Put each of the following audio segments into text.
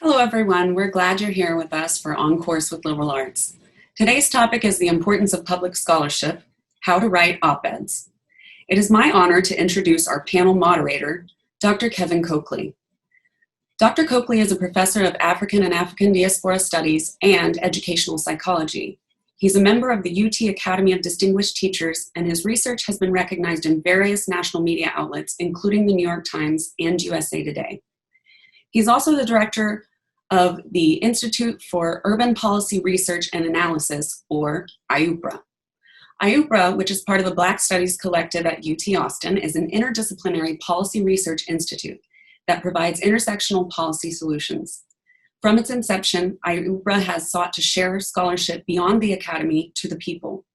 Hello, everyone. We're glad you're here with us for On Course with Liberal Arts. Today's topic is the importance of public scholarship, how to write op-eds. It is my honor to introduce our panel moderator, Dr. Kevin Coakley. Dr. Coakley is a professor of African and African Diaspora Studies and Educational Psychology. He's a member of the UT Academy of Distinguished Teachers, and his research has been recognized in various national media outlets, including the New York Times and USA Today. He's also the director of the Institute for Urban Policy Research and Analysis, or IUPRA. IUPRA, which is part of the Black Studies Collective at UT Austin, is an interdisciplinary policy research institute that provides intersectional policy solutions. From its inception, IUPRA has sought to share scholarship beyond the academy to the people.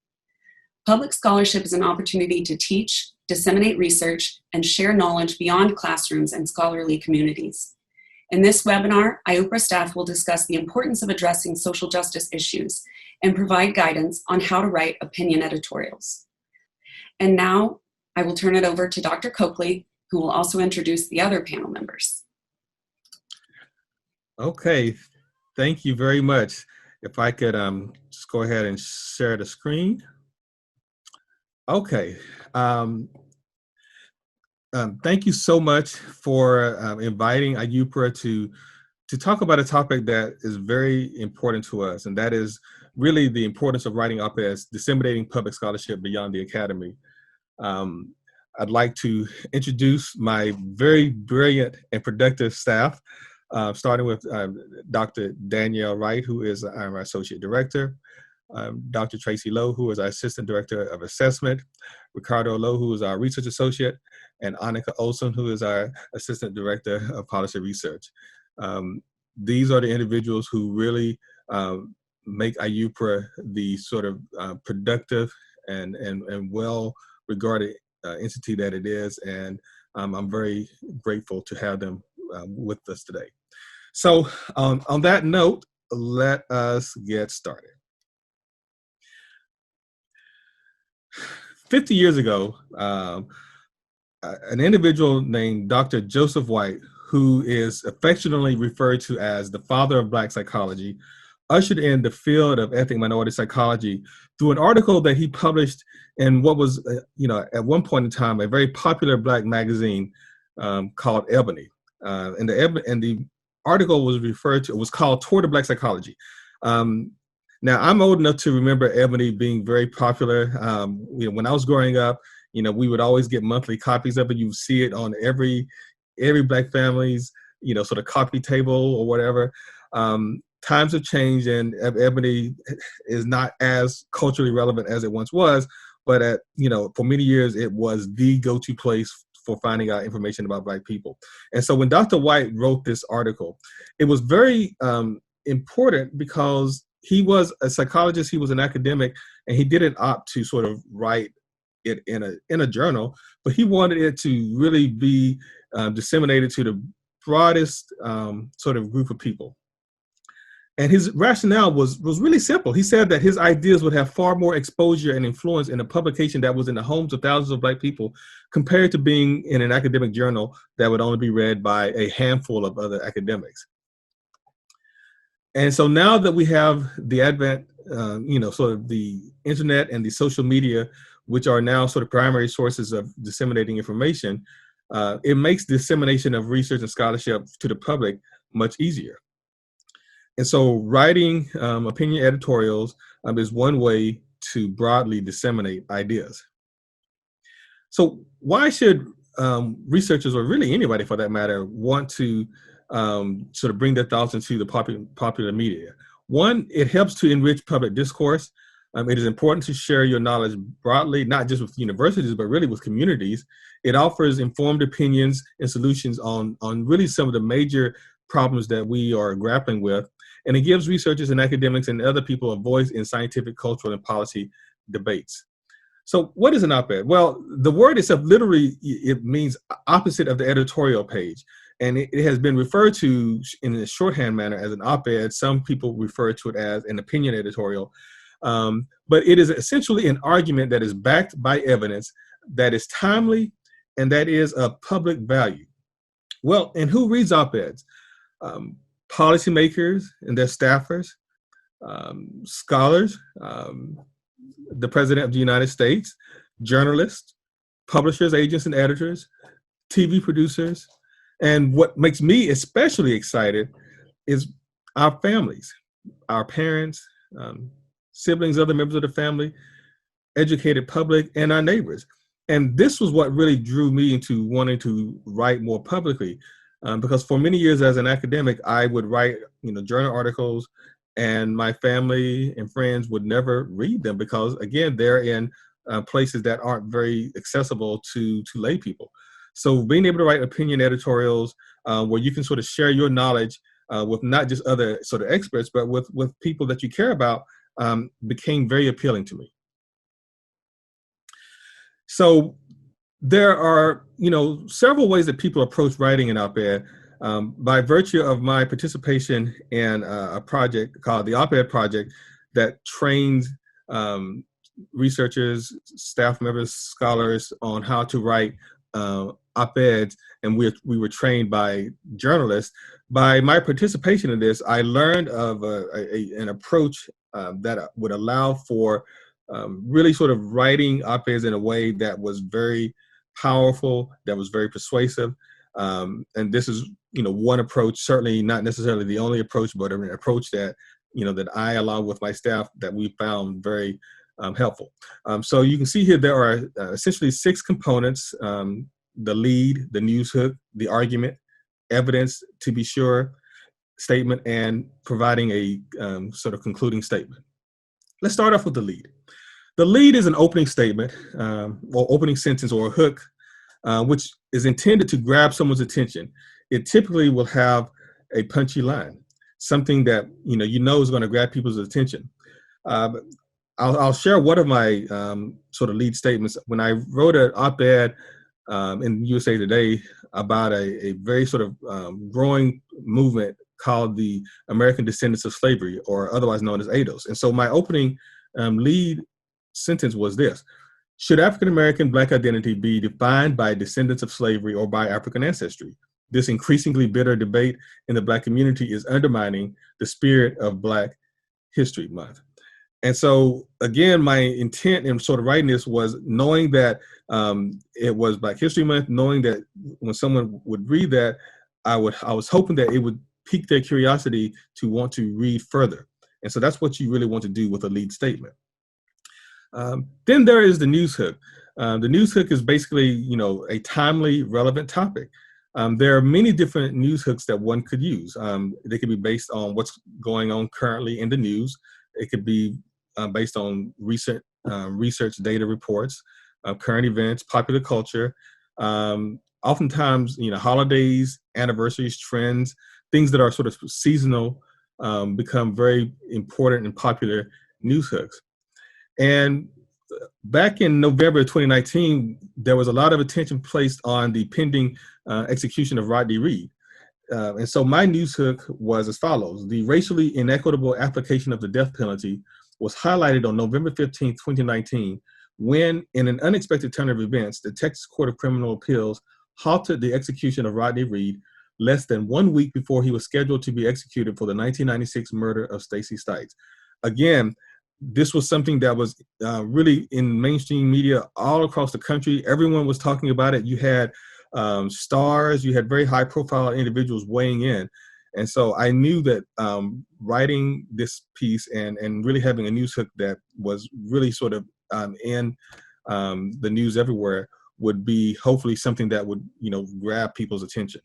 Public scholarship is an opportunity to teach, disseminate research, and share knowledge beyond classrooms and scholarly communities. In this webinar, IUPRA staff will discuss the importance of addressing social justice issues and provide guidance on how to write opinion editorials. And now I will turn it over to Dr. Coakley, who will also introduce the other panel members. Okay, thank you very much. If I could just go ahead and share the screen. Okay. Thank you so much for inviting IUPRA to talk about a topic that is very important to us, and that is really the importance of writing op-eds, disseminating public scholarship beyond the academy. I'd like to introduce my very brilliant and productive staff, starting with Dr. Danielle Wright, who is our Associate Director, Dr. Tracy Lowe, who is our Assistant Director of Assessment, Ricardo Lowe, who is our Research Associate, and Annika Olson, who is our Assistant Director of Policy Research. These are the individuals who really make IUPRA the sort of productive and well-regarded entity that it is, and I'm very grateful to have them with us today. So on that note, let us get started. 50 years ago, an individual named Dr. Joseph White, who is affectionately referred to as the father of Black psychology, ushered in the field of ethnic minority psychology through an article that he published in what was, at one point in time, a very popular Black magazine called Ebony. And the article was called Toward the Black Psychology. Now, I'm old enough to remember Ebony being very popular. When I was growing up, we would always get monthly copies of it. You see it on every Black family's, sort of coffee table or whatever. Times have changed, and Ebony is not as culturally relevant as it once was. But for many years, it was the go-to place for finding out information about Black people. And so when Dr. White wrote this article, it was very important because he was a psychologist, he was an academic, and he didn't opt to sort of write it in a journal, but he wanted it to really be disseminated to the broadest sort of group of people. And his rationale was really simple. He said that his ideas would have far more exposure and influence in a publication that was in the homes of thousands of Black people compared to being in an academic journal that would only be read by a handful of other academics. And so now that we have the advent, sort of the internet and the social media, which are now sort of primary sources of disseminating information, it makes dissemination of research and scholarship to the public much easier. And so writing opinion editorials is one way to broadly disseminate ideas. So why should researchers, or really anybody for that matter, want to sort of bring their thoughts into the popular media? One, it helps to enrich public discourse. It is important to share your knowledge broadly, not just with universities, but really with communities. It offers informed opinions and solutions on really some of the major problems that we are grappling with. And it gives researchers and academics and other people a voice in scientific, cultural, and policy debates. So what is an op-ed? Well, the word itself literally, it means opposite of the editorial page. And it has been referred to in a shorthand manner as an op-ed. Some people refer to it as an opinion editorial. But it is essentially an argument that is backed by evidence, that is timely, and that is of public value. Well, and who reads op-eds? policymakers and their staffers, scholars, the President of the United States, journalists, publishers, agents, and editors, TV producers. And what makes me especially excited is our families, our parents, siblings, other members of the family, educated public, and our neighbors. And this was what really drew me into wanting to write more publicly, because for many years as an academic, I would write, journal articles, and my family and friends would never read them because, again, they're in places that aren't very accessible to lay people. So being able to write opinion editorials where you can sort of share your knowledge with not just other sort of experts, but with people that you care about became very appealing to me. So there are, several ways that people approach writing an op-ed. By virtue of my participation in a project called the Op-Ed Project that trains researchers, staff members, scholars on how to write op-eds, and we were trained by journalists. By my participation in this, I learned of an approach that would allow for really sort of writing op-eds in a way that was very powerful, that was very persuasive. And this is, one approach, certainly not necessarily the only approach, but an approach that, that I, along with my staff, that we found very helpful. So you can see here, there are essentially 6 components: the lead, the news hook, the argument, evidence, to be sure, statement, and providing a sort of concluding statement. Let's start off with the lead. The lead is an opening statement, or opening sentence, or a hook, which is intended to grab someone's attention. It typically will have a punchy line, something that is going to grab people's attention. I'll share one of my sort of lead statements. When I wrote an op-ed in USA Today about a very sort of growing movement called the American Descendants of Slavery, or otherwise known as ADOS. And so my opening lead sentence was this: should African American Black identity be defined by descendants of slavery or by African ancestry? This increasingly bitter debate in the Black community is undermining the spirit of Black History Month. And so, again, my intent in sort of writing this was knowing that it was Black History Month, knowing that when someone would read that, I was hoping that it would pique their curiosity to want to read further. And so that's what you really want to do with a lead statement. Then there is the news hook. The news hook is basically, a timely, relevant topic. There are many different news hooks that one could use. They could be based on what's going on currently in the news. It could be based on recent research data reports, current events, popular culture. Oftentimes, holidays, anniversaries, trends, things that are sort of seasonal become very important and popular news hooks. And back in November of 2019, there was a lot of attention placed on the pending execution of Rodney Reed. And so my news hook was as follows: the racially inequitable application of the death penalty was highlighted on November 15, 2019, when, in an unexpected turn of events, the Texas Court of Criminal Appeals halted the execution of Rodney Reed less than 1 week before he was scheduled to be executed for the 1996 murder of Stacey Stites. Again, this was something that was really in mainstream media all across the country. Everyone was talking about it. You had stars, you had very high profile individuals weighing in. And so I knew that writing this piece and really having a news hook that was really sort of in the news everywhere would be hopefully something that would, grab people's attention.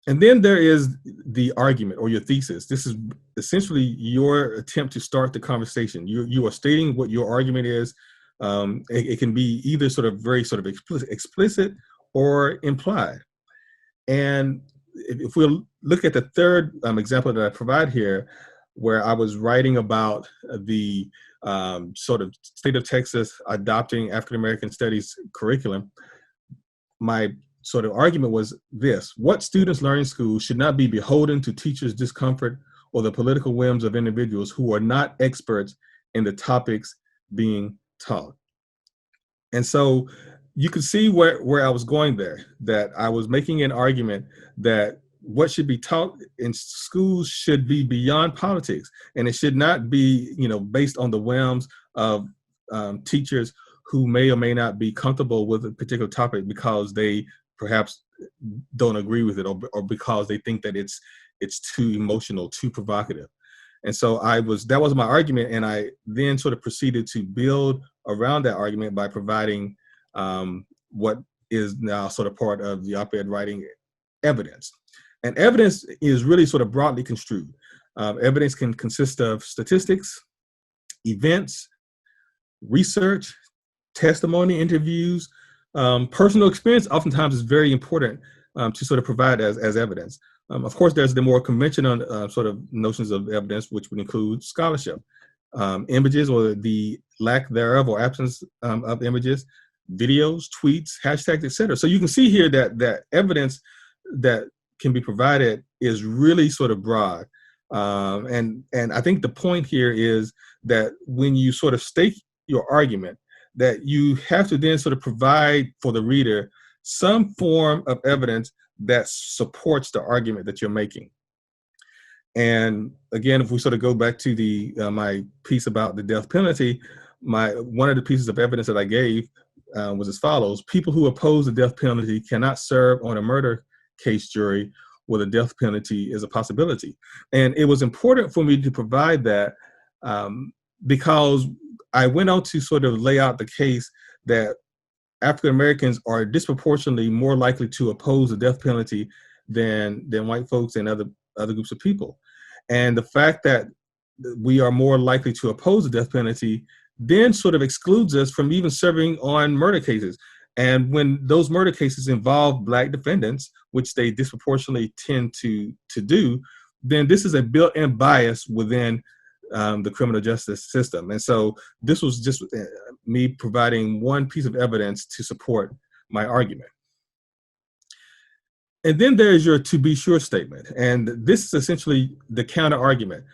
And then there is the argument, or your thesis. This is essentially your attempt to start the conversation. You are stating what your argument is. It can be either sort of very sort of explicit or implied. And if we'll look at the third example that I provide here, where I was writing about the sort of state of Texas adopting African American studies curriculum, my sort of argument was this: what students learn in school should not be beholden to teachers' discomfort or the political whims of individuals who are not experts in the topics being taught. And so you could see where I was going there, that I was making an argument that what should be taught in schools should be beyond politics, and it should not be, based on the whims of teachers who may or may not be comfortable with a particular topic because they perhaps don't agree with it, or because they think that it's too emotional, too provocative. And so that was my argument, and I then sort of proceeded to build around that argument by providing what is now sort of part of the op-ed writing, evidence. And evidence is really sort of broadly construed. Evidence can consist of statistics, events, research, testimony, interviews. Personal experience oftentimes is very important to sort of provide as evidence. Of course, there's the more conventional sort of notions of evidence, which would include scholarship, images or the lack thereof or absence of images, videos, tweets, hashtags, etc. So you can see here that evidence that can be provided is really sort of broad. And I think the point here is that when you sort of state your argument, that you have to then sort of provide for the reader some form of evidence that supports the argument that you're making. And again, if we sort of go back to my piece about the death penalty, one of the pieces of evidence that I gave was as follows: people who oppose the death penalty cannot serve on a murder case jury where the death penalty is a possibility. And it was important for me to provide that because I went on to sort of lay out the case that African Americans are disproportionately more likely to oppose the death penalty than white folks and other groups of people. And the fact that we are more likely to oppose the death penalty then sort of excludes us from even serving on murder cases. And when those murder cases involve Black defendants, which they disproportionately tend to do, then this is a built-in bias within the criminal justice system. And so this was just me providing one piece of evidence to support my argument. And then there's your "to be sure" statement. And this is essentially the counter argument.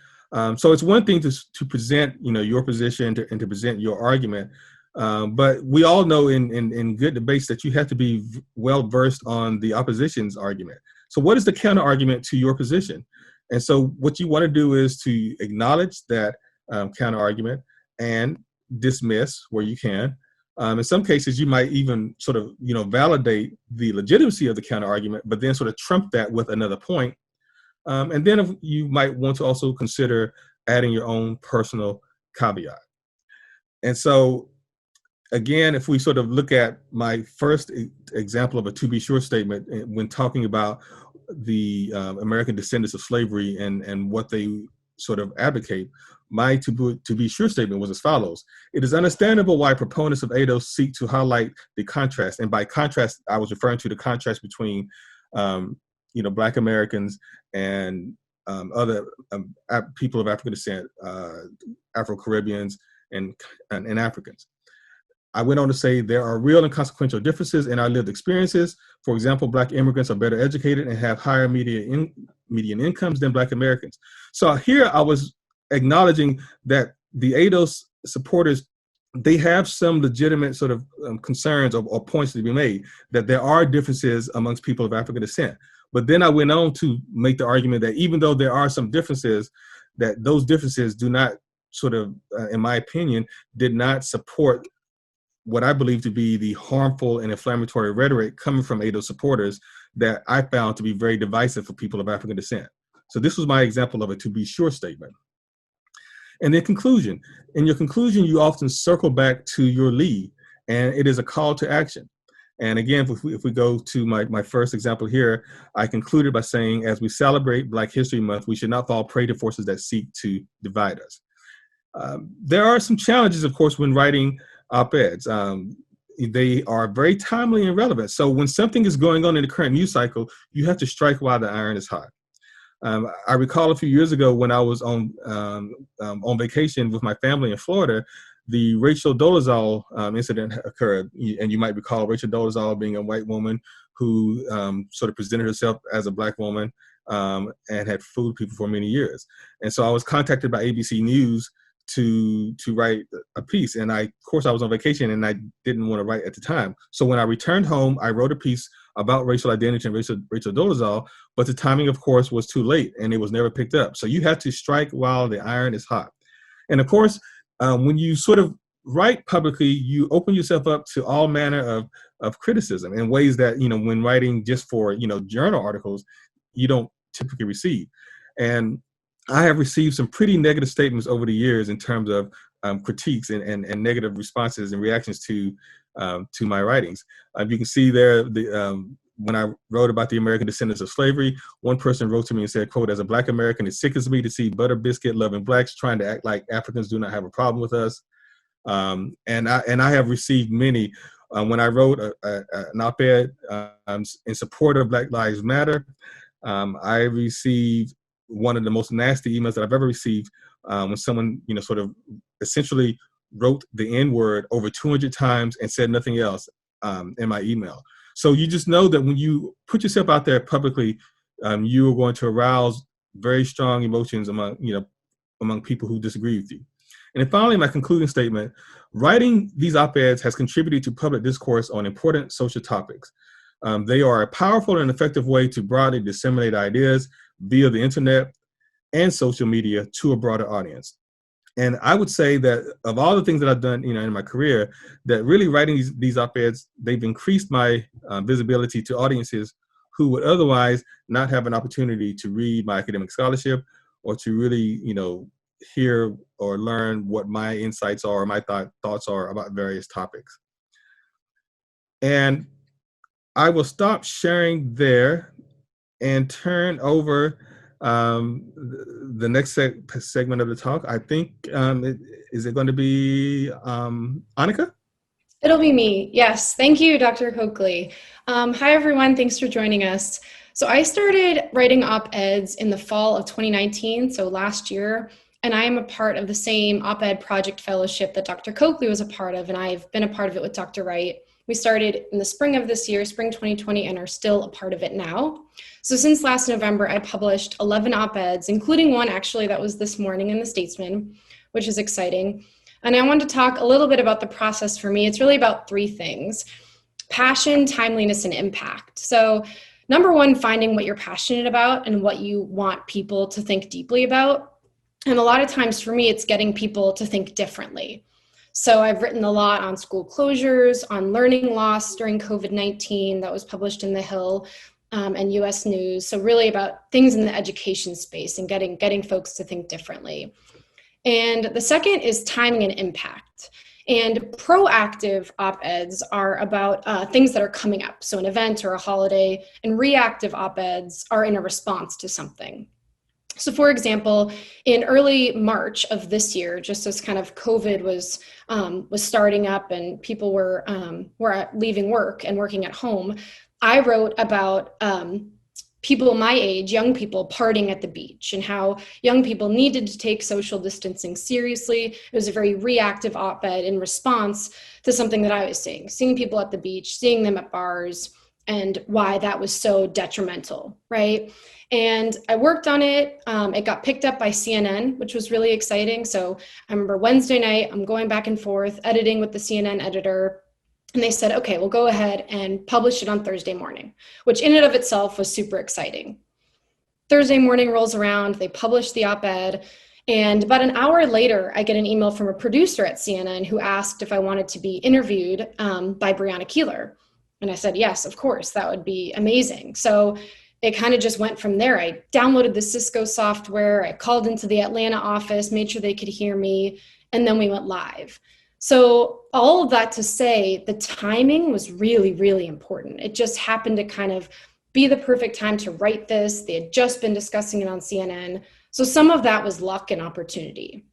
So it's one thing to present, your position and to present your argument. But we all know in good debates that you have to be well versed on the opposition's argument. So what is the counter argument to your position? And so what you want to do is to acknowledge that counter argument and dismiss where you can. In some cases, you might even sort of, validate the legitimacy of the counter argument, but then sort of trump that with another point. And then you might want to also consider adding your own personal caveat. And so, again, if we sort of look at my first example of a "to be sure" statement when talking about the American descendants of slavery and what they sort of advocate, my to be sure statement was as follows: it is understandable why proponents of ADOS seek to highlight the contrast. And by contrast, I was referring to the contrast between, Black Americans and other people of African descent, Afro-Caribbeans and Africans. I went on to say there are real and consequential differences in our lived experiences. For example, Black immigrants are better educated and have higher median incomes than Black Americans. So here I was acknowledging that the ADOS supporters, they have some legitimate sort of concerns or points to be made, that there are differences amongst people of African descent. But then I went on to make the argument that even though there are some differences, that those differences do not sort of, in my opinion, did not support what I believe to be the harmful and inflammatory rhetoric coming from ADOS supporters that I found to be very divisive for people of African descent. So this was my example of a "to be sure" statement. And then conclusion. In your conclusion, you often circle back to your lead, and it is a call to action. And again, if we go to my first example here, I concluded by saying, as we celebrate Black History Month, we should not fall prey to forces that seek to divide us. There are some challenges, of course, when writing op-eds. They are very timely and relevant. So when something is going on in the current news cycle, you have to strike while the iron is hot. I recall a few years ago when I was on vacation with my family in Florida, the Rachel Dolezal incident occurred. And you might recall Rachel Dolezal being a white woman who sort of presented herself as a Black woman and had fooled people for many years. And so I was contacted by ABC News to write a piece. And of course, I was on vacation and I didn't want to write at the time. So when I returned home, I wrote a piece about racial identity and Rachel Dolezal, but the timing, of course, was too late and it was never picked up. So you have to strike while the iron is hot. And of course, when you sort of write publicly, you open yourself up to all manner of criticism in ways that, when writing just for, journal articles, you don't typically receive. And I have received some pretty negative statements over the years in terms of critiques and negative responses and reactions to my writings. You can see there when I wrote about the American descendants of slavery, one person wrote to me and said, quote, "As a Black American, it sickens me to see butter biscuit loving Blacks trying to act like Africans do not have a problem with us." And I have received many. When I wrote an op-ed in support of Black Lives Matter, I received one of the most nasty emails that I've ever received when someone, sort of essentially wrote the N-word over 200 times and said nothing else in my email. So you just know that when you put yourself out there publicly, you are going to arouse very strong emotions among people who disagree with you. And then finally, my concluding statement: writing these op-eds has contributed to public discourse on important social topics. They are a powerful and effective way to broadly disseminate ideas via the internet and social media to a broader audience. And I would say that of all the things that I've done, in my career, that really writing these op-eds, they've increased my visibility to audiences who would otherwise not have an opportunity to read my academic scholarship or to really, hear or learn what my insights are or my thoughts are about various topics. And I will stop sharing there and turn over the next segment of the talk. I think, is it going to be Annika? It'll be me. Yes. Thank you, Dr. Coakley. Hi, everyone. Thanks for joining us. So I started writing op-eds in the fall of 2019, so last year, and I am a part of the same op-ed project fellowship that Dr. Coakley was a part of, and I've been a part of it with Dr. Wright. We started in the spring of this year, spring 2020, and are still a part of it now. So since last November, I published 11 op-eds, including one actually that was this morning in the Statesman, which is exciting. And I want to talk a little bit about the process for me. It's really about three things: passion, timeliness, and impact. So number one, finding what you're passionate about and what you want people to think deeply about. And a lot of times for me, it's getting people to think differently. So I've written a lot on school closures, on learning loss during COVID-19 that was published in The Hill and US News. So really about things in the education space and getting folks to think differently. And the second is timing and impact. And proactive op-eds are about things that are coming up, so an event or a holiday, and reactive op-eds are in a response to something. So for example, in early March of this year, just as kind of COVID was starting up and people were leaving work and working at home, I wrote about people my age, young people, partying at the beach and how young people needed to take social distancing seriously. It was a very reactive op-ed in response to something that I was seeing people at the beach, seeing them at bars, and why that was so detrimental, right? And I worked on it. It got picked up by CNN, which was really exciting. So I remember Wednesday night, I'm going back and forth, editing with the CNN editor. And they said, okay, we'll go ahead and publish it on Thursday morning, which in and of itself was super exciting. Thursday morning rolls around, they publish the op-ed. And about an hour later, I get an email from a producer at CNN who asked if I wanted to be interviewed by Breonna Keeler. And I said, yes, of course, that would be amazing. So it kind of just went from there. I downloaded the Cisco software, I called into the Atlanta office, made sure they could hear me, and then we went live. So all of that to say, the timing was really, really important. It just happened to kind of be the perfect time to write this. They had just been discussing it on CNN. So some of that was luck and opportunity.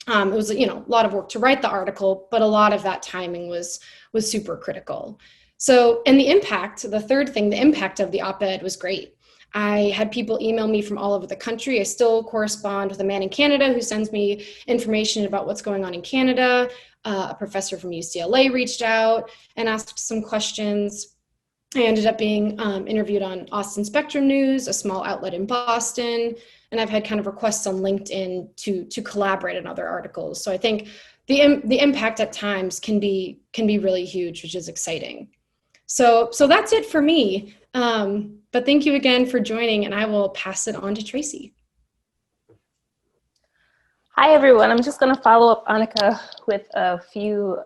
It was, a lot of work to write the article, but a lot of that timing was super critical. So, and the impact, the third thing, the impact of the op-ed was great. I had people email me from all over the country. I still correspond with a man in Canada who sends me information about what's going on in Canada. A professor from UCLA reached out and asked some questions. I ended up being interviewed on Austin Spectrum News, a small outlet in Boston. And I've had kind of requests on LinkedIn to collaborate on other articles. So I think the impact at times can be really huge, which is exciting. So that's it for me. But thank you again for joining, and I will pass it on to Tracy. Hi, everyone. I'm just going to follow up Annika with a few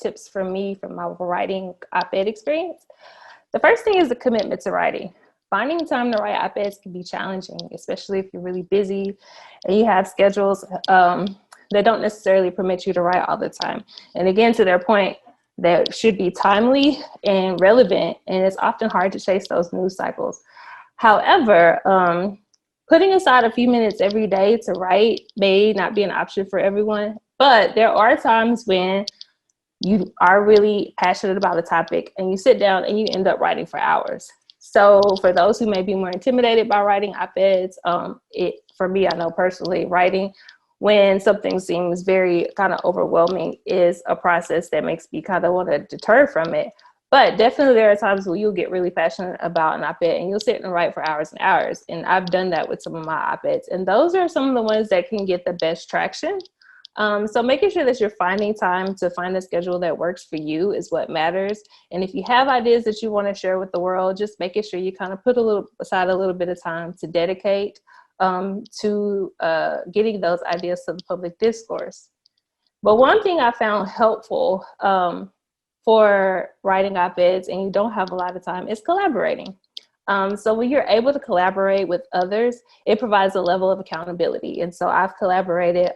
tips from me from my writing op-ed experience. The first thing is the commitment to writing. Finding time to write op-eds can be challenging, especially if you're really busy and you have schedules that don't necessarily permit you to write all the time. And again, to their point, that should be timely and relevant, and it's often hard to chase those news cycles. However, putting aside a few minutes every day to write may not be an option for everyone, but there are times when you are really passionate about a topic and you sit down and you end up writing for hours. So for those who may be more intimidated by writing op-eds, for me, I know personally, writing when something seems very kind of overwhelming is a process that makes me kind of want to deter from it. But definitely there are times where you'll get really passionate about an op-ed and you'll sit and write for hours and hours. And I've done that with some of my op-eds. And those are some of the ones that can get the best traction. So making sure that you're finding time to find a schedule that works for you is what matters. And if you have ideas that you want to share with the world, just making sure you kind of put aside a little bit of time to dedicate to getting those ideas to the public discourse. But one thing I found helpful for writing op-eds and you don't have a lot of time is collaborating. So when you're able to collaborate with others, it provides a level of accountability. And so I've collaborated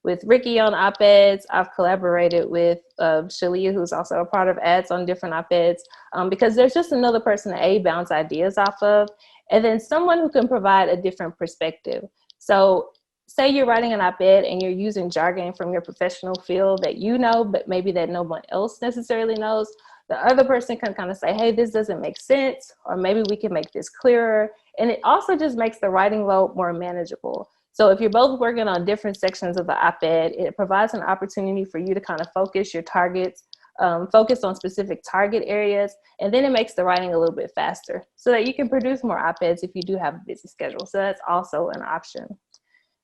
with Ricky on op-eds. I've collaborated with Shalia, who's also a part of ads on different op-eds, because there's just another person to bounce ideas off of, and then someone who can provide a different perspective. So say you're writing an op-ed and you're using jargon from your professional field that you know, but maybe that no one else necessarily knows. The other person can kind of say, hey, this doesn't make sense, or maybe we can make this clearer. And it also just makes the writing load more manageable. So if you're both working on different sections of the op-ed, it provides an opportunity for you to kind of focus your targets, focus on specific target areas, and then it makes the writing a little bit faster so that you can produce more op-eds if you do have a busy schedule. So that's also an option.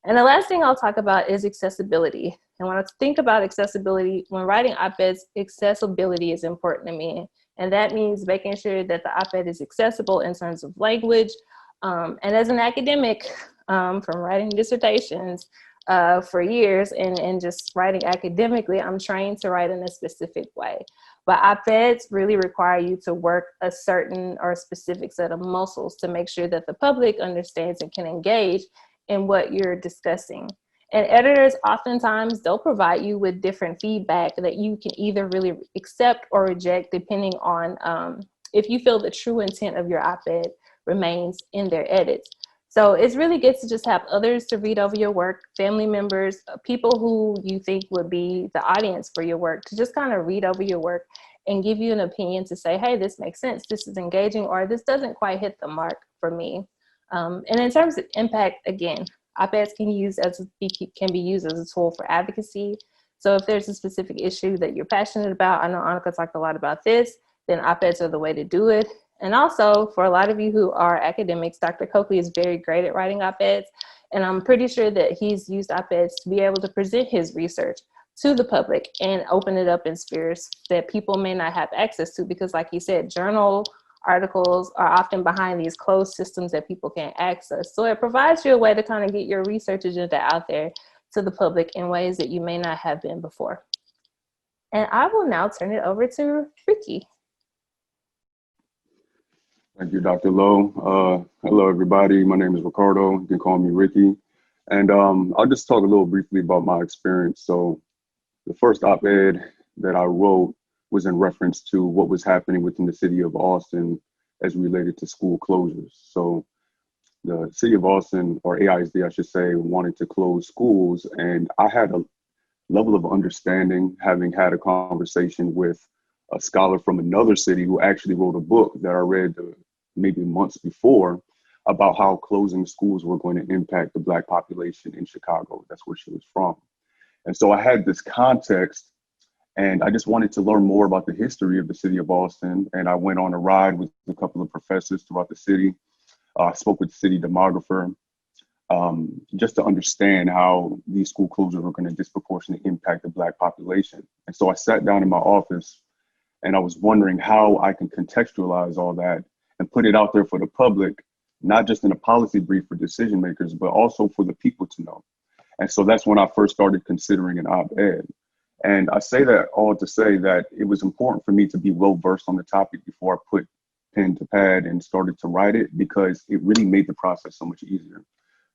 And the last thing I'll talk about is accessibility. And when I think about accessibility, when writing op-eds, accessibility is important to me. And that means making sure that the op-ed is accessible in terms of language. And as an academic, from writing dissertations for years and just writing academically, I'm trained to write in a specific way. But op-eds really require you to work a certain or a specific set of muscles to make sure that the public understands and can engage in what you're discussing. And editors, oftentimes, they'll provide you with different feedback that you can either really accept or reject depending on if you feel the true intent of your op-ed remains in their edits. So it's really good to just have others to read over your work, family members, people who you think would be the audience for your work, to just kind of read over your work and give you an opinion to say, hey, this makes sense, this is engaging, or this doesn't quite hit the mark for me. And in terms of impact, again, op-eds can be used as a tool for advocacy. So if there's a specific issue that you're passionate about, I know Annika talked a lot about this, then op-eds are the way to do it. And also, for a lot of you who are academics, Dr. Coakley is very great at writing op-eds, and I'm pretty sure that he's used op-eds to be able to present his research to the public and open it up in spheres that people may not have access to, because like you said, journal articles are often behind these closed systems that people can't access. So it provides you a way to kind of get your research agenda out there to the public in ways that you may not have been before. And I will now turn it over to Ricky. Thank you, Dr. Lowe. Hello, everybody. My name is Ricardo. You can call me Ricky. And I'll just talk a little briefly about my experience. So the first op-ed that I wrote was in reference to what was happening within the city of Austin as related to school closures. So the city of Austin, or AISD, I should say, wanted to close schools. And I had a level of understanding, having had a conversation with a scholar from another city who actually wrote a book that I read maybe months before about how closing schools were going to impact the Black population in Chicago. That's where she was from. And so I had this context, and I just wanted to learn more about the history of the city of Austin. And I went on a ride with a couple of professors throughout the city. I spoke with the city demographer just to understand how these school closures were going to disproportionately impact the Black population. And so I sat down in my office And I was wondering how I can contextualize all that and put it out there for the public, not just in a policy brief for decision makers, but also for the people to know. And so that's when I first started considering an op-ed. And I say that all to say that it was important for me to be well versed on the topic before I put pen to pad and started to write it, because it really made the process so much easier.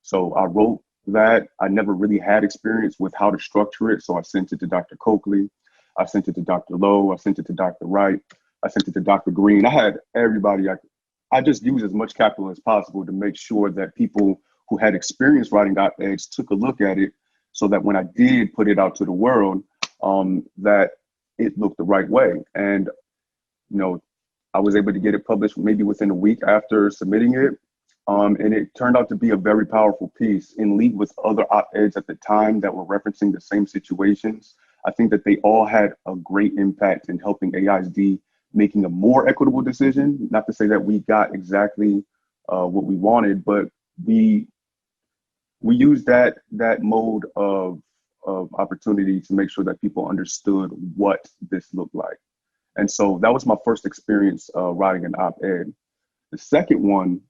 So I wrote that. I never really had experience with how to structure it. So I sent it to Dr. Coakley. I sent it to Dr. Lowe. I sent it to Dr. Wright. I sent it to Dr. Green. I had everybody. I just used as much capital as possible to make sure that people who had experience writing op-eds took a look at it, so that when I did put it out to the world, that it looked the right way. And, you know, I was able to get it published maybe within a week after submitting it. And it turned out to be a very powerful piece in league with other op-eds at the time that were referencing the same situations. I think that they all had a great impact in helping AISD making a more equitable decision. Not to say that we got exactly what we wanted, but we used that mode of opportunity to make sure that people understood what this looked like. And so that was my first experience writing an op-ed. The second one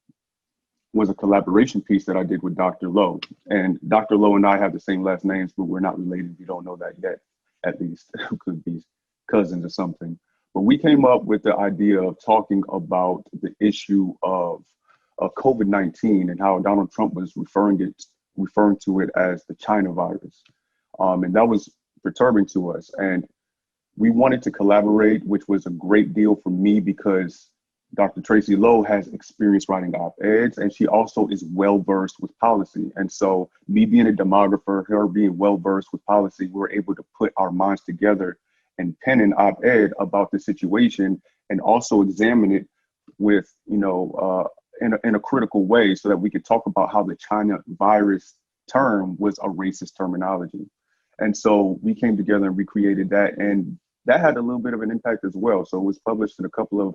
was a collaboration piece that I did with Dr. Lowe. And Dr. Lowe and I have the same last names, but we're not related. We don't know that yet, at least. Could be cousins or something. But we came up with the idea of talking about the issue of COVID-19 and how Donald Trump was referring to it as the China virus. And that was perturbing to us. And we wanted to collaborate, which was a great deal for me because Dr. Tracy Lowe has experience writing op-eds, and she also is well-versed with policy. And so me being a demographer, her being well-versed with policy, we were able to put our minds together and pen an op-ed about the situation and also examine it with, in a critical way, so that we could talk about how the China virus term was a racist terminology. And so we came together and recreated that, and that had a little bit of an impact as well. So it was published in a couple of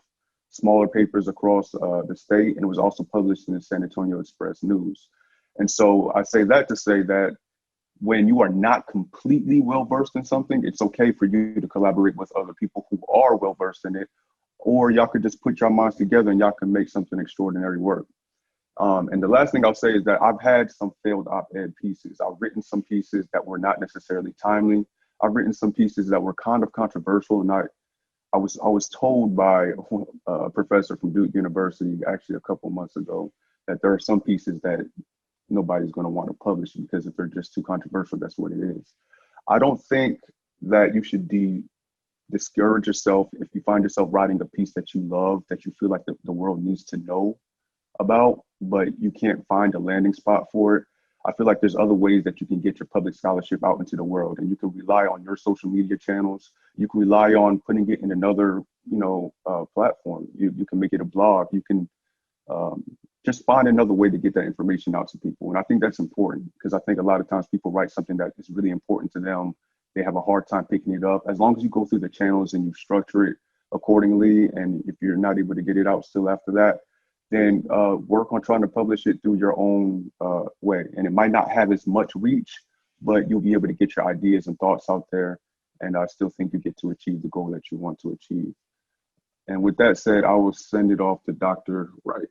smaller papers across the state, and it was also published in the San Antonio Express News. And so I say that to say that when you are not completely well-versed in something, it's okay for you to collaborate with other people who are well-versed in it, or y'all could just put your minds together and y'all can make something extraordinary work. And the last thing I'll say is that I've had some failed op-ed pieces. I've written some pieces that were not necessarily timely. I've written some pieces that were kind of controversial, and I was told by a professor from Duke University actually a couple months ago that there are some pieces that nobody's going to want to publish because if they're just too controversial, that's what it is. I don't think that you should discourage yourself if you find yourself writing a piece that you love, that you feel like the world needs to know about, but you can't find a landing spot for it. I feel like there's other ways that you can get your public scholarship out into the world, and you can rely on your social media channels. You can rely on putting it in another, platform. You can make it a blog. You can just find another way to get that information out to people. And I think that's important because I think a lot of times people write something that is really important to them. They have a hard time picking it up. As long as you go through the channels and you structure it accordingly, and if you're not able to get it out still after that, then work on trying to publish it through your own way. And it might not have as much reach, but you'll be able to get your ideas and thoughts out there. And I still think you get to achieve the goal that you want to achieve. And with that said, I will send it off to Dr. Wright.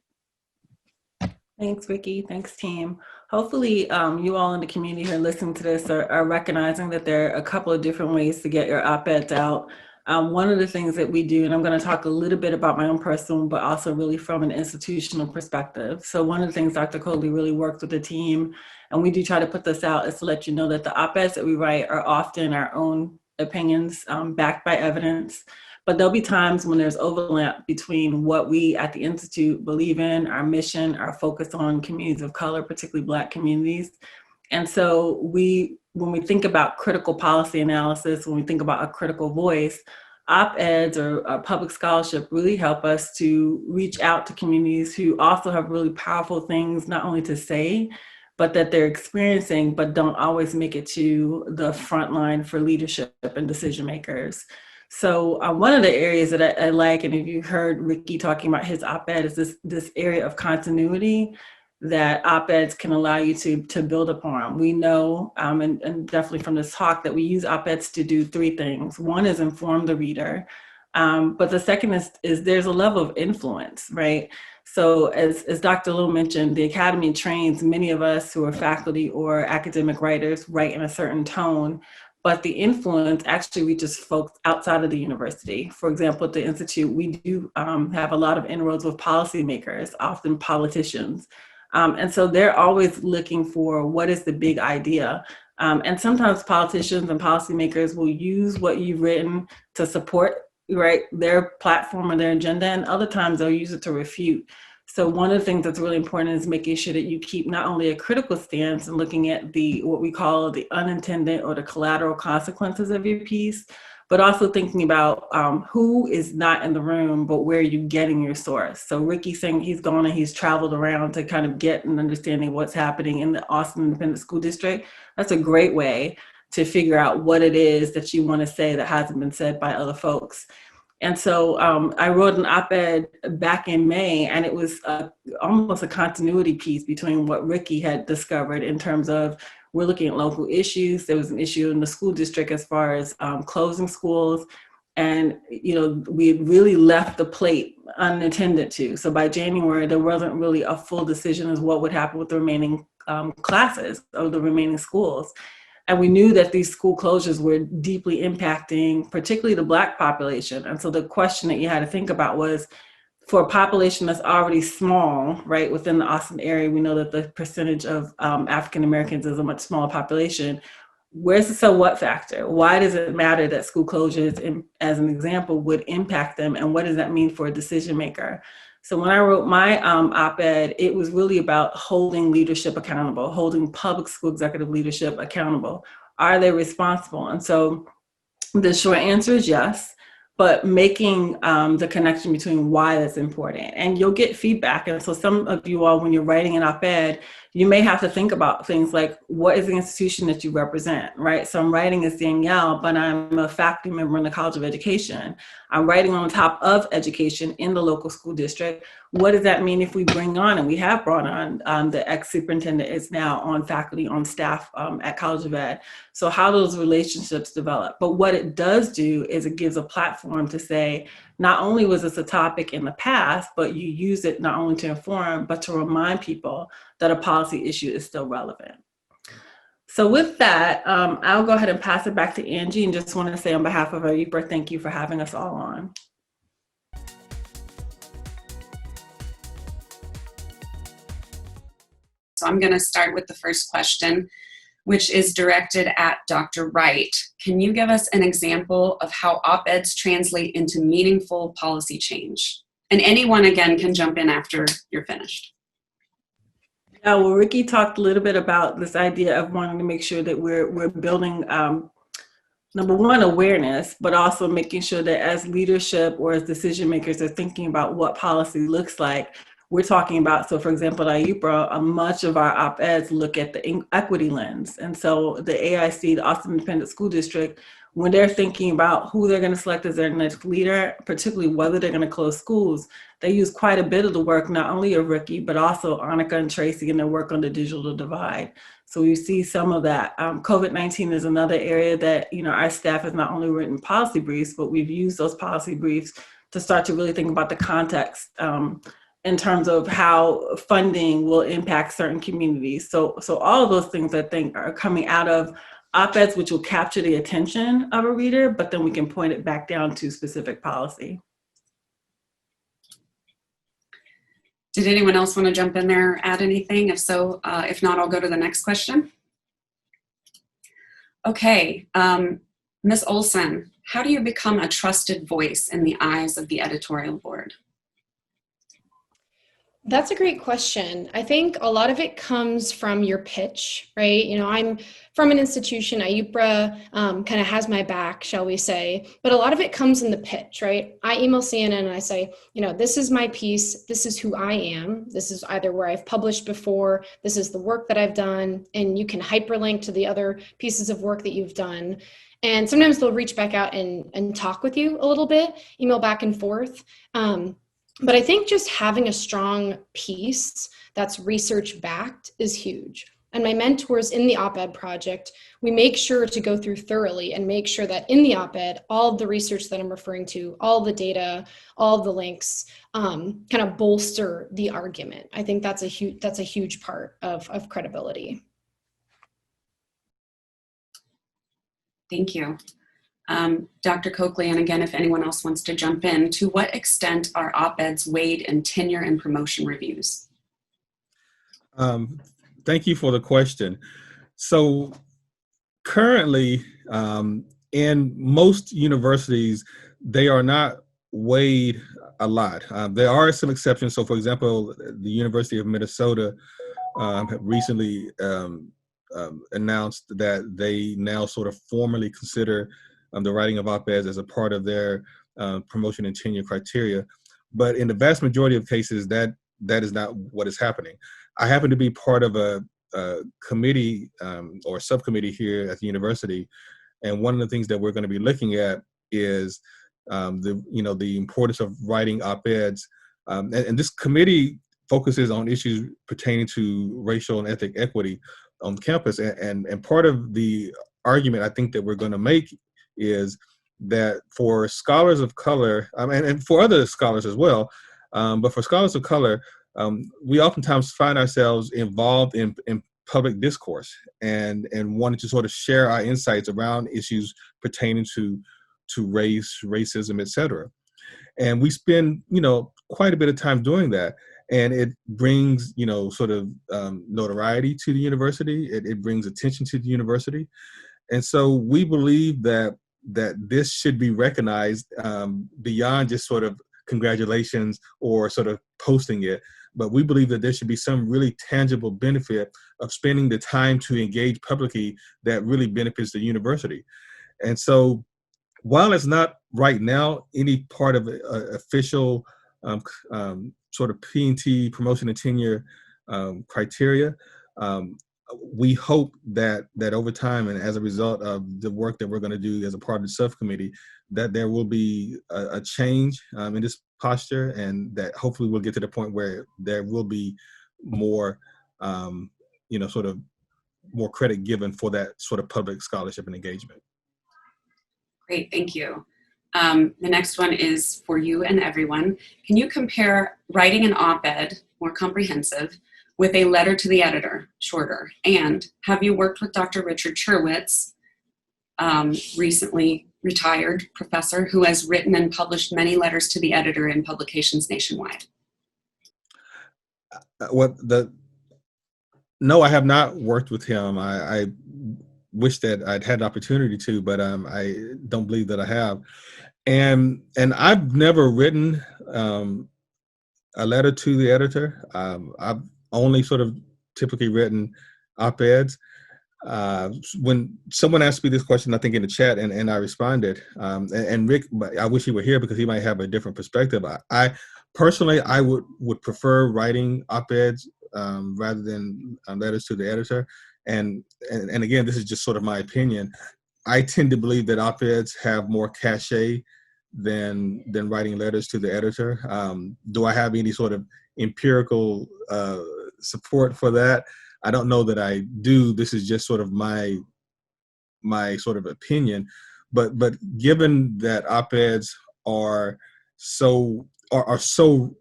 Thanks, Ricky. Thanks, team. Hopefully you all in the community who are listening to this are recognizing that there are a couple of different ways to get your op-eds out. One of the things that we do, and I'm going to talk a little bit about my own personal, but also really from an institutional perspective. So one of the things Dr. Coley really worked with the team, and we do try to put this out, is to let you know that the op-eds that we write are often our own opinions backed by evidence. But there'll be times when there's overlap between what we at the Institute believe in, our mission, our focus on communities of color, particularly Black communities. And so when we think about critical policy analysis, when we think about a critical voice, op-eds or public scholarship really help us to reach out to communities who also have really powerful things, not only to say, but that they're experiencing, but don't always make it to the front line for leadership and decision makers. So one of the areas that I like, and if you heard Ricky talking about his op-ed, is this area of continuity that op-eds can allow you to build upon. We know, and definitely from this talk, that we use op-eds to do three things. One is inform the reader. But the second is there's a level of influence, right? So as Dr. Lowe mentioned, the Academy trains many of us who are faculty or academic writers write in a certain tone, but the influence actually reaches folks outside of the university. For example, at the Institute, we do have a lot of inroads with policymakers, often politicians. And so they're always looking for what is the big idea. And sometimes politicians and policymakers will use what you've written to support, right, their platform or their agenda, and other times they'll use it to refute. So one of the things that's really important is making sure that you keep not only a critical stance and looking at what we call the unintended or the collateral consequences of your piece, but also thinking about who is not in the room, but where are you getting your source. So Ricky's saying he's gone and he's traveled around to kind of get an understanding of what's happening in the Austin Independent School District. That's a great way to figure out what it is that you want to say that hasn't been said by other folks. And so I wrote an op-ed back in May, and it was almost a continuity piece between what Ricky had discovered in terms of we're looking at local issues. There was an issue in the school district as far as closing schools. And, you know, we had really left the plate unattended to. So by January, there wasn't really a full decision as what would happen with the remaining classes of the remaining schools. And we knew that these school closures were deeply impacting, particularly the Black population. And so the question that you had to think about was, for a population that's already small, right, within the Austin area, we know that the percentage of African Americans is a much smaller population. Where's the so what factor? Why does it matter that school closures, as an example, would impact them? And what does that mean for a decision maker? So when I wrote my op-ed, it was really about holding leadership accountable, holding public school executive leadership accountable. Are they responsible? And so the short answer is yes, but making the connection between why that's important. And you'll get feedback. And so some of you all, when you're writing an op-ed, you may have to think about things like, what is the institution that you represent, right? So I'm writing as Danielle, but I'm a faculty member in the College of Education. I'm writing on top of education in the local school district. What does that mean if we bring on, and we have brought on, the ex-superintendent is now on faculty, on staff at College of Ed. So how those relationships develop. But what it does do is it gives a platform to say, not only was this a topic in the past, but you use it not only to inform, but to remind people that a policy issue is still relevant. So with that, I'll go ahead and pass it back to Angie, and just want to say on behalf of ARIPRA, thank you for having us all on. So I'm going to start with the first question, which is directed at Dr. Wright. Can you give us an example of how op-eds translate into meaningful policy change? And anyone, again, can jump in after you're finished. Yeah, well, Ricky talked a little bit about this idea of wanting to make sure that we're building, number one, awareness, but also making sure that as leadership or as decision makers are thinking about what policy looks like, we're talking about, so for example, at ARIPRA, much of our op-eds look at the equity lens. And so the AIC, the Austin Independent School District, when they're thinking about who they're going to select as their next leader, particularly whether they're going to close schools, they use quite a bit of the work, not only of Ricky, but also Annika and Tracy and their work on the digital divide. So you see some of that. COVID-19 is another area that, you know, our staff has not only written policy briefs, but we've used those policy briefs to start to really think about the context in terms of how funding will impact certain communities. So all of those things, I think, are coming out of op-eds, which will capture the attention of a reader, but then we can point it back down to specific policy. Did anyone else want to jump in there or add anything? If so, if not, I'll go to the next question. Okay, Ms. Olson, how do you become a trusted voice in the eyes of the editorial board? That's a great question. I think a lot of it comes from your pitch, right? You know, I'm from an institution, ARIPRA kind of has my back, shall we say, but a lot of it comes in the pitch, right? I email CNN and I say, you know, this is my piece, this is who I am, this is either where I've published before, this is the work that I've done, and you can hyperlink to the other pieces of work that you've done. And sometimes they'll reach back out and talk with you a little bit, email back and forth. But I think just having a strong piece that's research backed is huge. and my mentors in the op-ed project, we make sure to go through thoroughly and make sure that in the op-ed, all of the research that I'm referring to, all the data, all of the links, kind of bolster the argument. I think that's a huge part of credibility. Thank you. Dr. Coakley, and again, if anyone else wants to jump in, to what extent are op-eds weighed in tenure and promotion reviews? Thank you for the question. So currently, in most universities, they are not weighed a lot. There are some exceptions. So for example, the University of Minnesota have recently announced that they now sort of formally consider the writing of op-eds as a part of their promotion and tenure criteria. But in the vast majority of cases, that is not what is happening. I happen to be part of a committee or subcommittee here at the university, and one of the things that we're going to be looking at is the importance of writing op-eds, and this committee focuses on issues pertaining to racial and ethnic equity on campus. And part of the argument I think that we're going to make is that for scholars of color, and for other scholars as well, but for scholars of color, we oftentimes find ourselves involved in public discourse and wanting to sort of share our insights around issues pertaining to race, racism, et cetera. And we spend, quite a bit of time doing that. And it brings, sort of notoriety to the university. It brings attention to the university. And so we believe that this should be recognized beyond just sort of congratulations or sort of posting it. But we believe that there should be some really tangible benefit of spending the time to engage publicly that really benefits the university. And so while it's not right now any part of official sort of P&T promotion and tenure criteria, we hope that over time and as a result of the work that we're going to do as a part of the subcommittee, that there will be a change in this posture, and that hopefully we'll get to the point where there will be more, sort of more credit given for that sort of public scholarship and engagement. Great, thank you. The next one is for you and everyone. Can you compare writing an op-ed, more comprehensive, with a letter to the editor, shorter? And have you worked with Dr. Richard Cherwitz, recently retired professor, who has written and published many letters to the editor in publications nationwide? No, I have not worked with him. I wish that I'd had the opportunity to, but I don't believe that I have. And I've never written a letter to the editor. I've only sort of typically written op-eds. When someone asked me this question, I think in the chat, and I responded, and Rick, I wish he were here because he might have a different perspective. I personally, I would prefer writing op-eds rather than letters to the editor. And again, this is just sort of my opinion. I tend to believe that op-eds have more cachet than writing letters to the editor. Do I have any sort of empirical support for that? I don't know that I do. This is just sort of my sort of opinion. But given that op-eds are so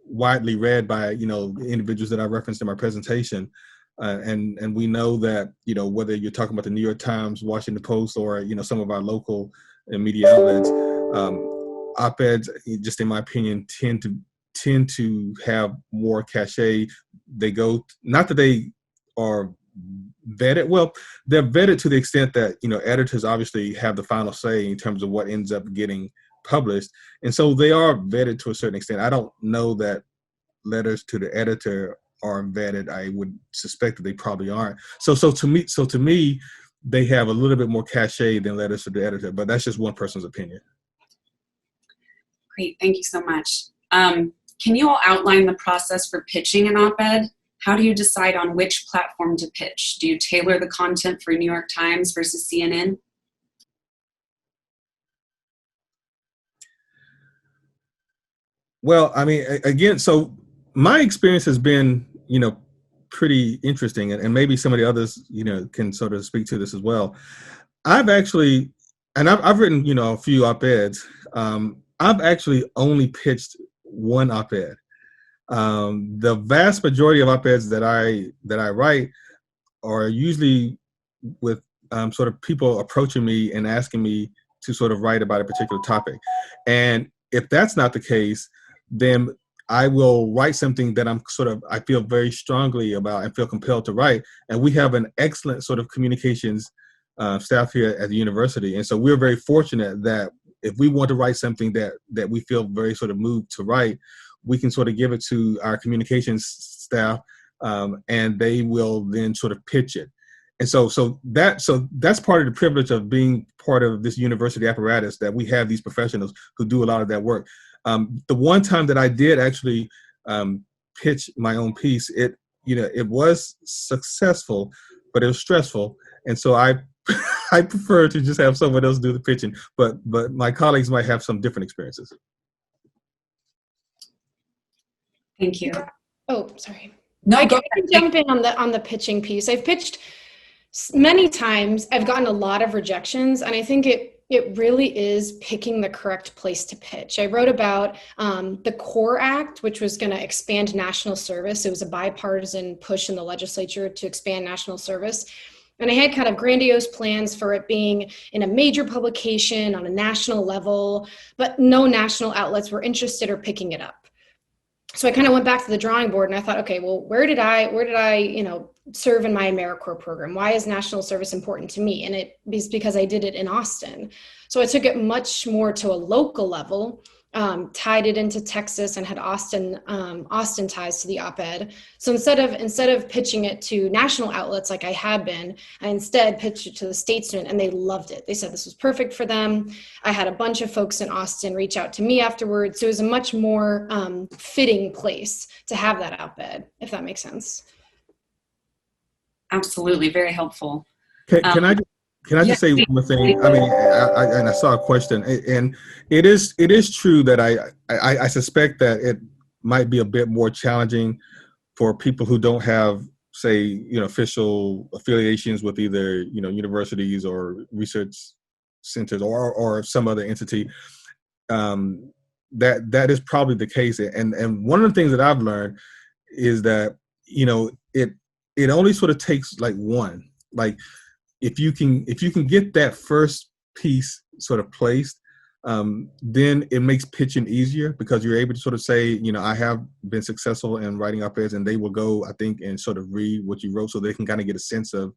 widely read by the individuals that I referenced in my presentation, and we know that whether you're talking about the New York Times, Washington Post, or some of our local media outlets, op-eds, just in my opinion, tend to have more cachet. They go, not that they are vetted. Well, they're vetted to the extent that editors obviously have the final say in terms of what ends up getting published, and so they are vetted to a certain extent. I don't know that letters to the editor are vetted. I would suspect that they probably aren't. So to me, they have a little bit more cachet than letters to the editor. But that's just one person's opinion. Great, thank you so much. Can you all outline the process for pitching an op-ed? How do you decide on which platform to pitch? Do you tailor the content for New York Times versus CNN? Well, I mean, again, so my experience has been, pretty interesting, and maybe some of the others, can sort of speak to this as well. I've actually, and I've written, a few op-eds. I've actually only pitched one op-ed. The vast majority of op-eds that I write are usually with sort of people approaching me and asking me to sort of write about a particular topic. And if that's not the case, then I will write something that I feel very strongly about and feel compelled to write. And we have an excellent sort of communications staff here at the university. And so we're very fortunate that if we want to write something that we feel very sort of moved to write, we can sort of give it to our communications staff, and they will then sort of pitch it. And so that's part of the privilege of being part of this university apparatus, that we have these professionals who do a lot of that work. The one time that I did actually pitch my own piece, it was successful, but it was stressful, and so I I prefer to just have someone else do the pitching. But my colleagues might have some different experiences. Thank you. Oh, sorry. No, I go can jump in on the pitching piece. I've pitched many times. I've gotten a lot of rejections, and I think it really is picking the correct place to pitch. I wrote about the CORE Act, which was going to expand national service. It was a bipartisan push in the legislature to expand national service. And I had kind of grandiose plans for it being in a major publication on a national level, but no national outlets were interested or picking it up. So I kind of went back to the drawing board and I thought, okay, well, where did I, serve in my AmeriCorps program? Why is national service important to me? And it is because I did it in Austin. So I took it much more to a local level, tied it into Texas, and had Austin ties to the op-ed. So instead of pitching it to national outlets like I had been, I instead pitched it to the Statesman, and they loved it. They said this was perfect for them. I had a bunch of folks in Austin reach out to me afterwards. So it was a much more fitting place to have that op-ed, if that makes sense. Absolutely, very helpful. Can I just say one more thing? I mean, I saw a question, and it is true that I suspect that it might be a bit more challenging for people who don't have, say, official affiliations with either universities or research centers or some other entity. That is probably the case, and one of the things that I've learned is that it only sort of takes like one. Like if you can get that first piece sort of placed, then it makes pitching easier, because you're able to sort of say, I have been successful in writing op-eds, and they will go, I think, and sort of read what you wrote, so they can kind of get a sense of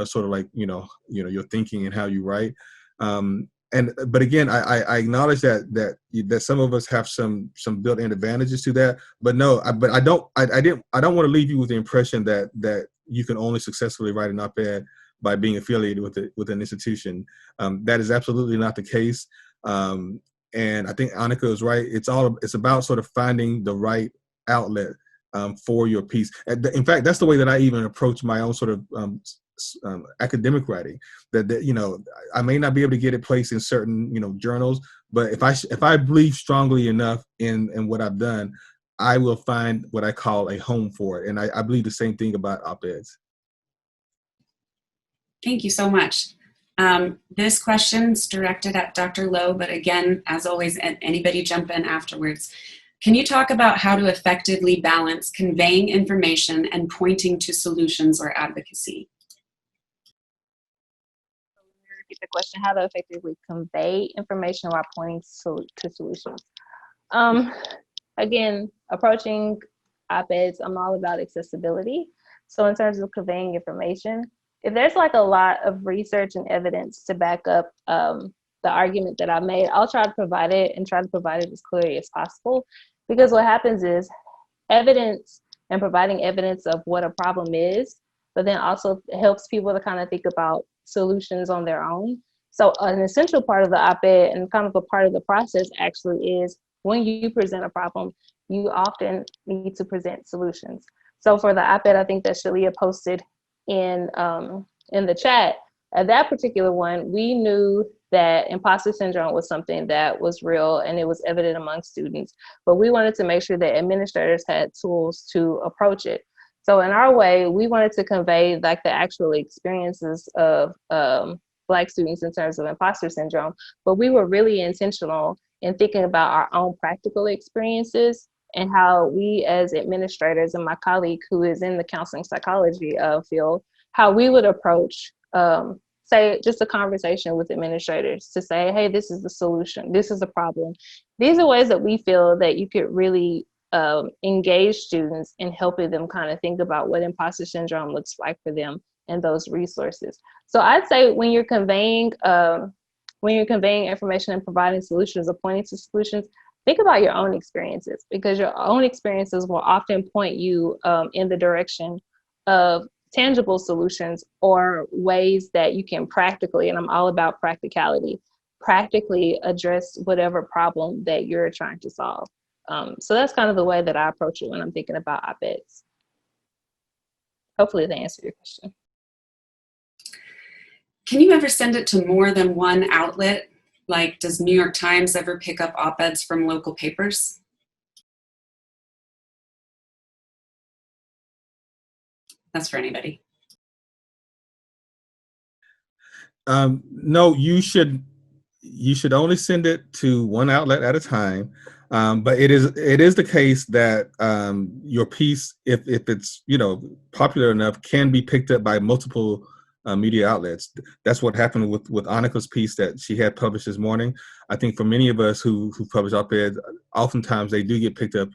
sort of like your thinking and how you write. But again, I acknowledge that some of us have some built-in advantages to that. But no, I don't want to leave you with the impression that you can only successfully write an op-ed by being affiliated with an institution. That is absolutely not the case. And I think Annika is right. It's about sort of finding the right outlet for your piece. In fact, that's the way that I even approach my own sort of academic writing. That I may not be able to get it placed in certain journals, but if I believe strongly enough in what I've done, I will find what I call a home for it. And I believe the same thing about op-eds. Thank you so much. This question's directed at Dr. Lowe, but again, as always, anybody jump in afterwards. Can you talk about how to effectively balance conveying information and pointing to solutions or advocacy? Repeat the question: how to effectively convey information while pointing to solutions. Again, approaching op-eds, I'm all about accessibility. So in terms of conveying information, if there's like a lot of research and evidence to back up the argument that I made, I'll try to provide it as clearly as possible. Because what happens is evidence and providing evidence of what a problem is, but then also helps people to kind of think about solutions on their own. So an essential part of the op-ed and kind of a part of the process actually is when you present a problem, you often need to present solutions. So for the op-ed, I think that Shalia posted in the chat, that particular one, we knew that imposter syndrome was something that was real and it was evident among students, but we wanted to make sure that administrators had tools to approach it. So in our way, we wanted to convey like the actual experiences of Black students in terms of imposter syndrome, but we were really intentional in thinking about our own practical experiences and how we as administrators, and my colleague who is in the counseling psychology field, how we would approach, say, just a conversation with administrators to say, hey, this is the solution, this is the problem. These are ways that we feel that you could really engage students in helping them kind of think about what imposter syndrome looks like for them and those resources. So I'd say when you're conveying information and providing solutions or pointing to solutions, think about your own experiences, because your own experiences will often point you in the direction of tangible solutions or ways that you can practically, and I'm all about practicality, practically address whatever problem that you're trying to solve. So that's kind of the way that I approach it when I'm thinking about op-eds. Hopefully that answered your question. Can you ever send it to more than one outlet? Like, does New York Times ever pick up op-eds from local papers? That's for anybody. No, you should only send it to one outlet at a time. But it is the case that your piece, if it's popular enough, can be picked up by multiple media outlets. That's what happened with Annika's piece that she had published this morning. I think for many of us who publish op-eds, oftentimes they do get picked up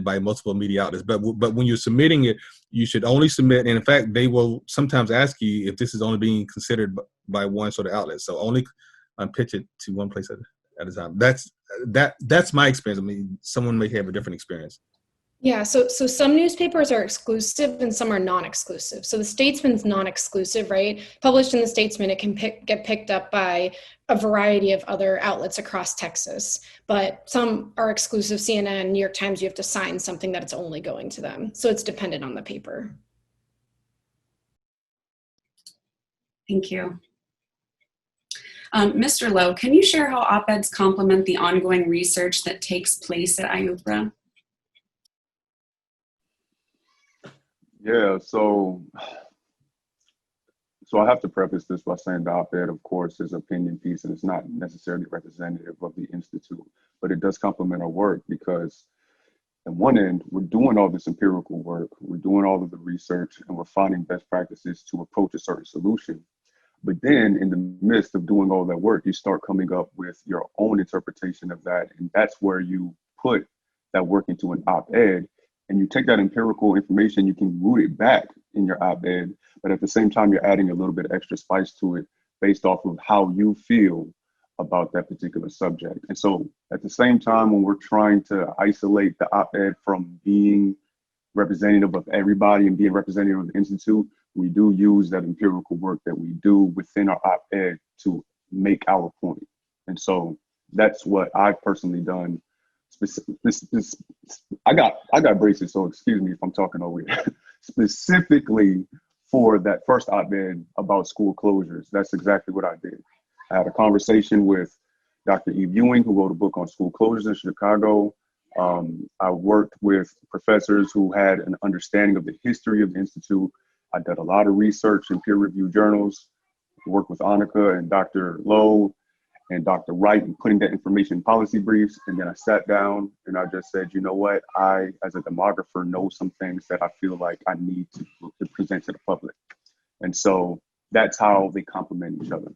by multiple media outlets. But when you're submitting it, you should only submit. And in fact, they will sometimes ask you if this is only being considered by one sort of outlet. So only pitch it to one place at a time. That's my experience. I mean, someone may have a different experience. Yeah, so some newspapers are exclusive and some are non-exclusive. So the Statesman's non-exclusive, right? Published in the Statesman, it can get picked up by a variety of other outlets across Texas. But some are exclusive. CNN, New York Times, you have to sign something that it's only going to them. So it's dependent on the paper. Thank you. Mr. Lowe, can you share how op-eds complement the ongoing research that takes place at IUPRA? Yeah, so I have to preface this by saying the op-ed, of course, is an opinion piece and it's not necessarily representative of the Institute, but it does complement our work because on one end, we're doing all this empirical work, we're doing all of the research, and we're finding best practices to approach a certain solution. But then in the midst of doing all that work, you start coming up with your own interpretation of that. And that's where you put that work into an op-ed. And you take that empirical information, you can root it back in your op-ed, but at the same time, you're adding a little bit of extra spice to it based off of how you feel about that particular subject. And so at the same time, when we're trying to isolate the op-ed from being representative of everybody and being representative of the Institute, we do use that empirical work that we do within our op-ed to make our point. And so that's what I've personally done. I got braces, so excuse me if I'm talking over here. Specifically for that first op-ed about school closures, that's exactly what I did. I had a conversation with Dr. Eve Ewing, who wrote a book on school closures in Chicago. I worked with professors who had an understanding of the history of the Institute. I did a lot of research in peer-reviewed journals, worked with Annika and Dr. Lowe and Dr. Wright and putting that information in policy briefs. And then I sat down and I just said, you know what, I, as a demographer, know some things that I feel like I need to present to the public. And so that's how they complement each other.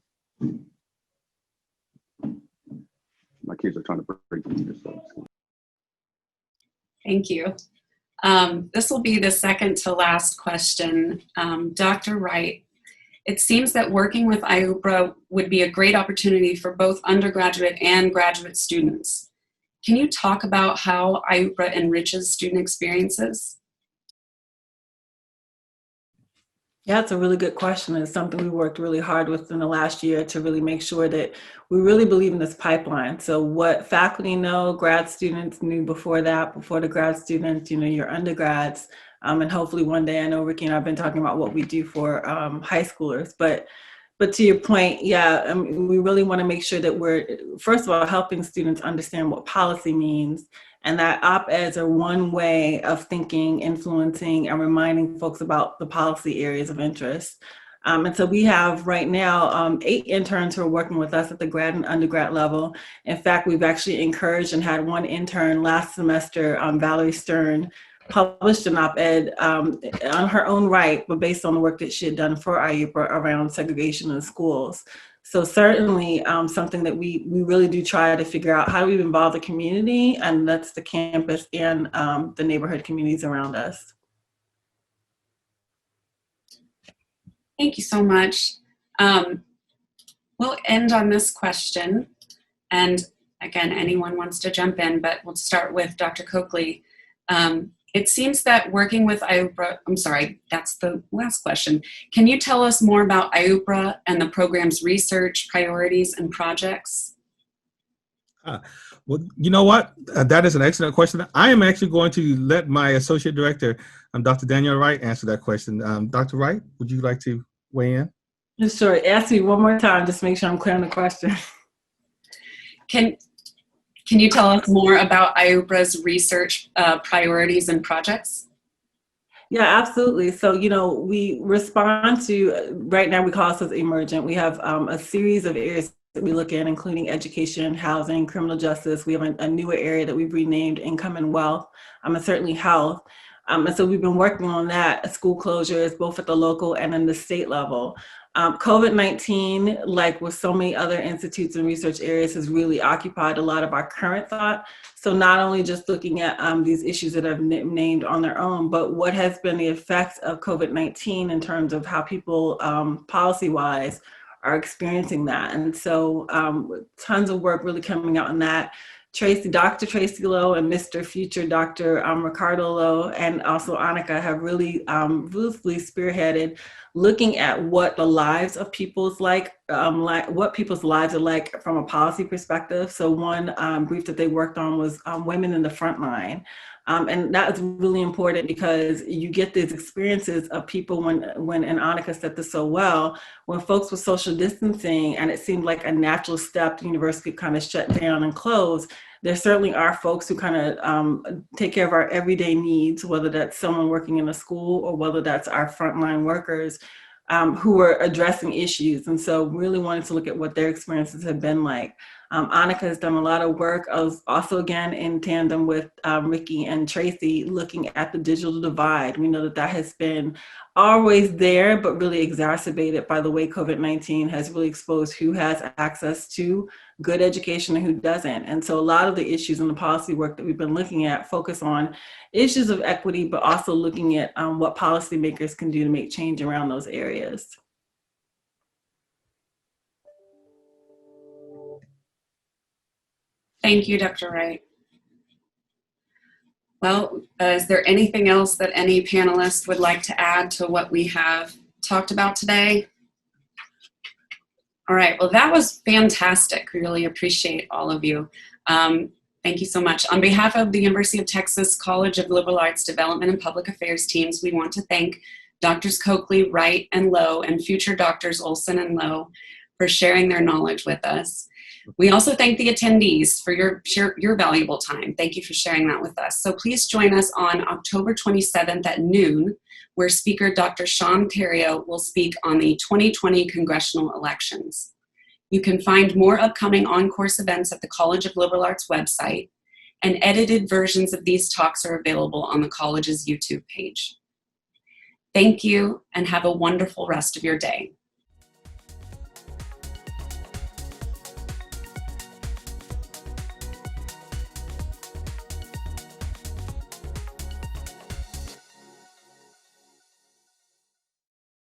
My kids are trying to break me this. Thank you. This will be the second to last question. Dr. Wright, it seems that working with IUPRA would be a great opportunity for both undergraduate and graduate students. Can you talk about how IUPRA enriches student experiences? Yeah, it's a really good question. It's something we worked really hard with in the last year to really make sure that we really believe in this pipeline. So what faculty know, grad students knew before that, before the grad students, your undergrads, and hopefully one day, I know Ricky and I have been talking about what we do for high schoolers, but to your point, yeah, we really want to make sure that we're, first of all, helping students understand what policy means And that op-eds are one way of thinking, influencing, and reminding folks about the policy areas of interest. And so we have right now 8 interns who are working with us at the grad and undergrad level. In fact, we've actually encouraged and had one intern last semester, Valerie Stern, published an op-ed on her own right, but based on the work that she had done for IUPA around segregation in schools. So certainly something that we really do try to figure out, how do we involve the community, and that's the campus and the neighborhood communities around us. Thank you so much. We'll end on this question. And again, anyone wants to jump in, but we'll start with Dr. Coakley. It seems that working with IUPRA, I'm sorry, that's the last question. Can you tell us more about IUPRA and the program's research, priorities, and projects? Well, you know what? That is an excellent question. I am actually going to let my Associate Director, Dr. Danielle Wright, answer that question. Dr. Wright, would you like to weigh in? Sure. Ask me one more time, just make sure I'm clear on the question. Can you tell us more about IUPRA's research priorities and projects? Yeah, absolutely. So, we respond to, right now we call ourselves emergent. We have a series of areas that we look at, including education, housing, criminal justice. We have a newer area that we've renamed income and wealth, and certainly health. And so we've been working on that, school closures, both at the local and in the state level. COVID-19, like with so many other institutes and research areas, has really occupied a lot of our current thought. So not only just looking at these issues that I've named on their own, but what has been the effects of COVID-19 in terms of how people, policy-wise, are experiencing that. And so tons of work really coming out on that. Dr. Tracy Lowe and Mr. Future Dr. Ricardo Lowe, and also Annika, have really ruthlessly spearheaded looking at what the lives of people's what people's lives are like from a policy perspective. So one brief that they worked on was women in the front line. And that is really important because you get these experiences of people when and Annika said this so well, when folks were social distancing and it seemed like a natural step, the university kind of shut down and closed. There certainly are folks who kind of take care of our everyday needs, whether that's someone working in a school or whether that's our frontline workers who are addressing issues. And so really wanted to look at what their experiences have been like. Annika has done a lot of work. I was also, again, in tandem with Ricky and Tracy, looking at the digital divide. We know that that has been always there, but really exacerbated by the way COVID-19 has really exposed who has access to good education and who doesn't. And so a lot of the issues in the policy work that we've been looking at focus on issues of equity, but also looking at what policymakers can do to make change around those areas. Thank you, Dr. Wright. Well, is there anything else that any panelist would like to add to what we have talked about today? All right, well, that was fantastic. We really appreciate all of you. Thank you so much. On behalf of the University of Texas College of Liberal Arts Development and Public Affairs teams, we want to thank Drs. Coakley, Wright, and Lowe, and future Drs. Olson and Lowe for sharing their knowledge with us. We also thank the attendees for your valuable time. Thank you for sharing that with us. So please join us on October 27th at noon, where speaker Dr. Sean Theriault will speak on the 2020 congressional elections. You can find more upcoming on-course events at the College of Liberal Arts website, and edited versions of these talks are available on the college's YouTube page. Thank you, and have a wonderful rest of your day.